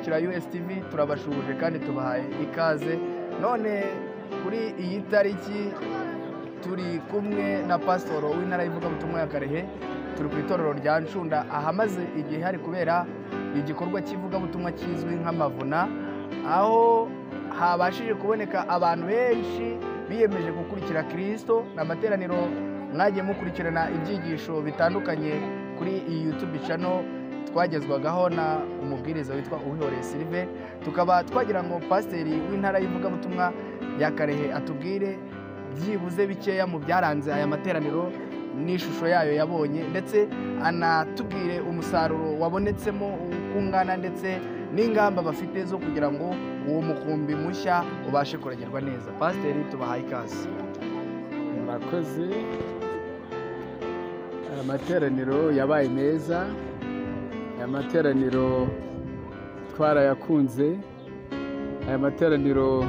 abakurikira USTV turabashuje kandi tubahaye ikaze. None kuri iyi tariki turi kumwe na pasitoro w'intara y'ivugabutumwa ya Karehe, turi ku itorero rya Ncunda ahamaze igihe hari kubera igikorwa cy'ivugabutumwa kizwi nk'amavuna, aho habashije kuboneka abantu benshi biyemeje gukurikira Kristo. N'amateraniro mwagiye mukurikirana ibyigisho bitandukanye kuri iyi YouTube channel twagezwagaho na umubwiriza witwa Uwihoreye Sylvain. Tukaba twagira ngo pasiteri w'intara y'ivugabutumwa ya Karehe atubwire byibuze bikeya mu byaranze aya materaniro n'ishusho yayo yabonye, ndetse anatubwire umusaruro wabonetsemo uko ungana ndetse n'ingamba bafite zo kugira ngo uwo mukumbi mushya ubashe kuragerwa neza. Pasiteri, tubahaye ikaze. Murakoze. Aya materaniro yabaye meza, aya materaniro twarayakunze, aya materaniro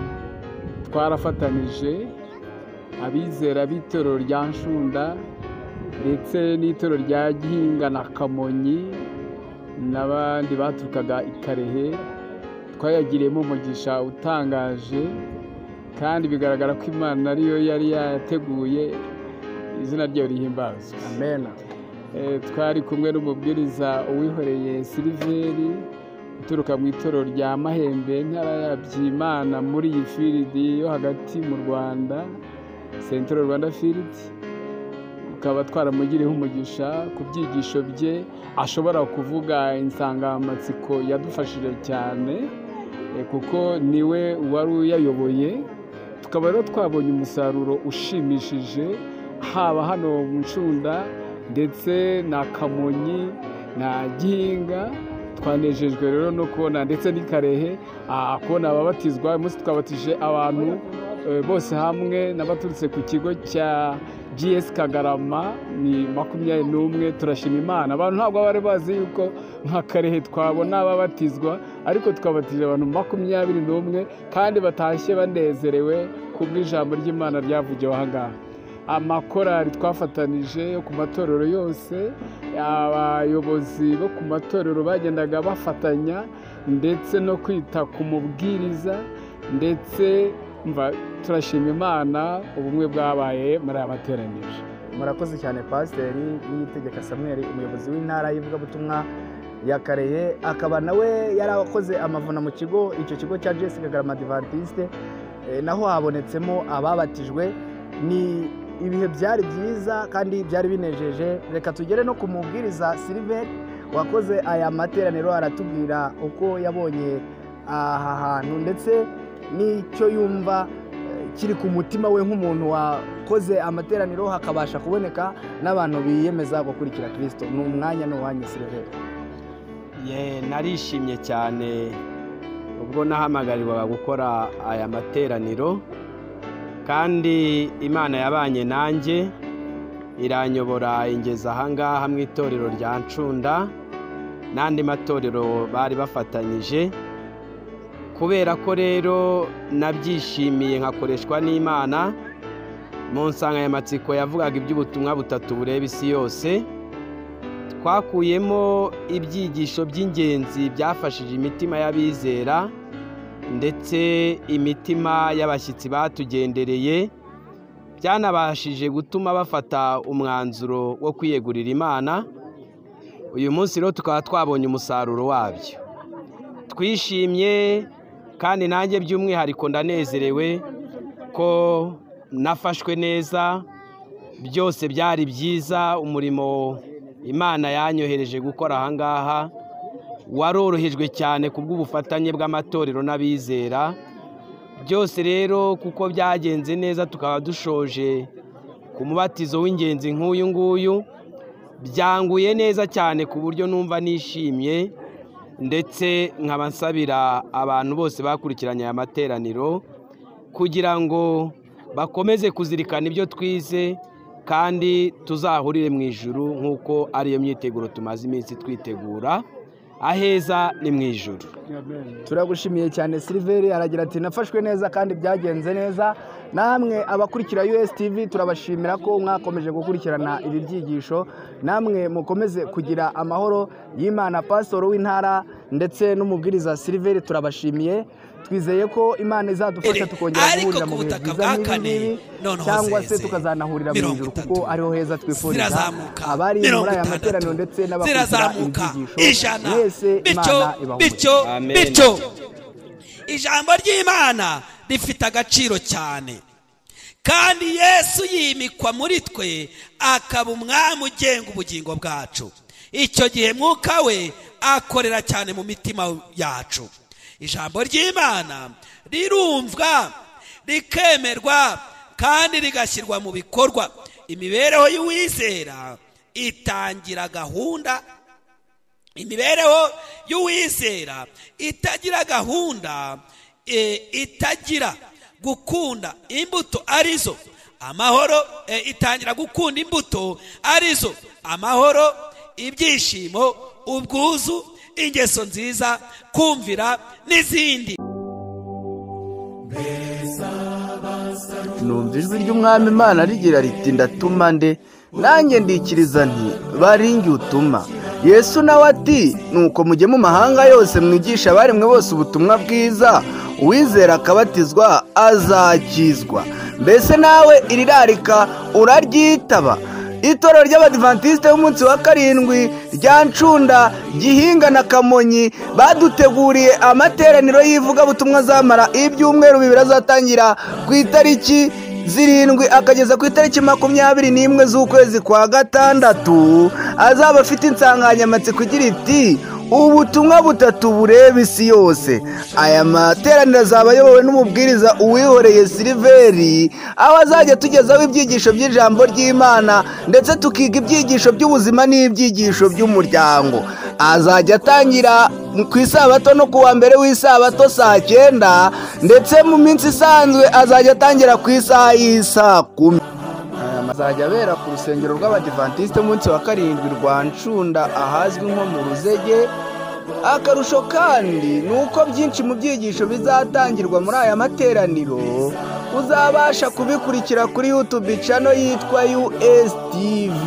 twarafatanije abizera b'itorero rya Ncunda ndetse n'itorero rya Gihinga na Kamonyi n'abandi baturukaga i Karehe. Twayagiriyemo umugisha utangaje kandi bigaragara ko Imana ariyo yari yateguye, izina ryayo rihimbazwe. Amen. Twari kumwe n'umubwiriza Uwihoreye Sylvain uturuka mu itorero rya Mahembe, intara ya Byimana, muri iyi field yo hagati mu Rwanda, Central Rwanda Field. Tukaba twaramugiriyeho umugisha ku byigisho bye, ashobora kuvuga insangamatsiko yadufashije cyane kuko niwe wari uyayoboye. Tukaba rero twabonye umusaruro ushimishije haba hano mu Ncunda ndetse na Kamonyi na Gihinga. Twanejejwe rero no kubona ndetse n'i Karehe kubona ababatizwa. Umunsi twabatije abantu bose hamwe n'abaturutse ku kigo cya GS Kagarama ni 21. Turashima Imana. Abantu ntabwo bari bazi yuko nka Karehe twabona ababatizwa, ariko twabatije abantu 21 kandi batashye banezerewe kubw'ijambo ry'Imana ryavugiwe aha ngaha. Amakorali twafatanije yo ku matorero yose, abayobozi bo ku matorero bagendaga bafatanya ndetse no kwita ku mubwiriza, ndetse turashima Imana ubumwe bwabaye muri aya materaniro. Murakoze cyane pasiteri Niyitegeka Samuel, umuyobozi w'intara y'ivugabutumwa ya Karehe, akaba nawe yarakoze amavuna mu kigo, icyo kigo cya GS Kagarama Adventiste. Naho habonetsemo ababatijwe. Ni ibihe byari byiza kandi byari binejeje. Reka tugere no ku mubwiriza Sylvain wakoze aya materaniro, aratubwira uko yabonye aha hantu ndetse n'icyo yumva kiri ku mutima we nk'umuntu wakoze amateraniro hakabasha kuboneka n'abantu biyemeza gukurikira Kristo. Ni umwanya n'uwanyu Sylvain. Narishimye cyane ubwo nahamagarirwaga gukora aya materaniro, kandi Imana yabanye nanjye iranyobora ingeza aha ngaha mu itorero rya Ncunda n'andi matorero bari bafatanyije. Kubera ko rero nabyishimiye nkakoreshwa n'Imana mu nsanganyamatsiko yavugaga iby'ubutumwa butatu bureba isi yose, twakuyemo ibyigisho by'ingenzi byafashije imitima y'abizera ndetse imitima y'abashyitsi batugendereye, byanabashije gutuma bafata umwanzuro wo kwiyegurira Imana. Uyu munsi rero tukaba twabonye umusaruro wabyo. Twishimye kandi nanjye by'umwihariko ndanezerewe ko nafashwe neza, byose byari byiza. Umurimo Imana yanyohereje gukora aha ngaha warorohejwe cyane ku bw'ubufatanye bw'amatorero n'abizera. Byose rero kuko byagenze neza, tukaba dushoje ku mubatizo w'ingenzi nk'uyu nguyu, byanguye neza cyane ku buryo numva nishimye, ndetse nkaba nsabira abantu bose bakurikiranye aya materaniro kugira ngo bakomeze kuzirikana ibyo twize kandi tuzahurire mu ijuru nk'uko ariyo myiteguro tumaze iminsi twitegura. aheza ni mu ijuru. turagushimiye cyane Silver. Aragira ati nafashwe neza kandi byagenze neza. Namwe abakurikira USTV turabashimira ko mwakomeje gukurikirana ibi byigisho, namwe mukomeze kugira amahoro y'Imana. Pastor w'intara ndetse n'umubwiriza Silver turabashimiye, twizeye ko Imana izadufasha tukongera guhurira mu bihe byiza nk'ibi cyangwa se tukazanahurira mu ijuru, kuko ariho heza twifuriza abari muri aya materaniro ndetse n'abakurikira ibyigisho mwese. Imana ibahe bityo ijambo ry'Imana rifite agaciro cyane, kandi Yesu yimikwa muri twe akaba umwami ugenga ubugingo bwacu. Icyo gihe mwuka we akorera cyane mu mitima yacu. Ijambo ry'Imana rirumvwa, rikemerwa kandi rigashyirwa mu bikorwa. Imibereho y'uwizera itangira gahunda. Imibereho y'uwizera itagira gahunda, itagira gukunda imbuto arizo amahoro, itangira gukunda imbuto arizo amahoro, ibyishimo, ubwuzu, ingeso nziza, kumvira n'izindi. Numva ijwi ry'Umwami Imana rigira riti ndatuma nde, nanjye ndikiriza nti baringi utuma. Yesu nawe ati nuko mujye mu mahanga yose mwigisha abarimwe bose ubutumwa bwiza, uwizera akabatizwa azakizwa. Mbese nawe irirarika uraryitaba? Itorero ry'Abadiventiste b'umunsi wa karindwi rya Ncunda, Gihinga na Kamonyi baduteguriye amateraniro y'ivugabutumwa azamara ibyumweru 2 azatangira ku itariki 7 akageza ku itariki 21 z'ukwezi kwa gatandatu. Azaba afite insanganyamatsiko igira iti ubutumwa butatu bureba isi yose. Aya materaniro azaba ayobowe n'umubwiriza Uwihoreye Silver, aho azajya tugezaho ibyigisho by'ijambo ry'Imana ndetse tukiga ibyigisho by'ubuzima n'ibyigisho by'umuryango. Azajya atangira ku isabato no kuwa mbere w'isabato saa 9, ndetse mu minsi isanzwe azajya atangira ku isaha y'isa 10. Azajya abera ku rusengero rw'Abadiventiste umunsi wa karindwi rwa Ncunda ahazwi nko mu Ruzege. Akarusho kandi ni uko byinshi mu byigisho bizatangirwa muri aya materaniro uzabasha kubikurikira kuri YouTube channel yitwa USTV.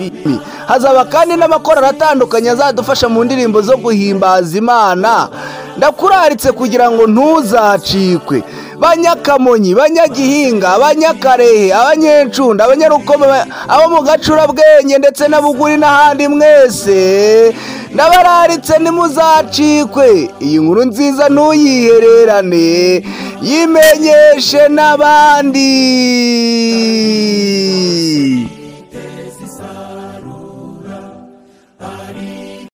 Hazaba kandi n'amakorali atandukanye azadufasha mu ndirimbo zo guhimbaza Imana. Ndakuraritse kugira ngo ntuzacikwe. Banyakamonyi, Banyagihinga, Abanyakarehe, Abanyencunda, Abanyarukoma, abo mu Gacurabwenge ndetse na Buguri n'ahandi mwese ndabararitse ntimuzacikwe. Iyi nkuru nziza ntuyihererane, yimenyeshe n'abandi.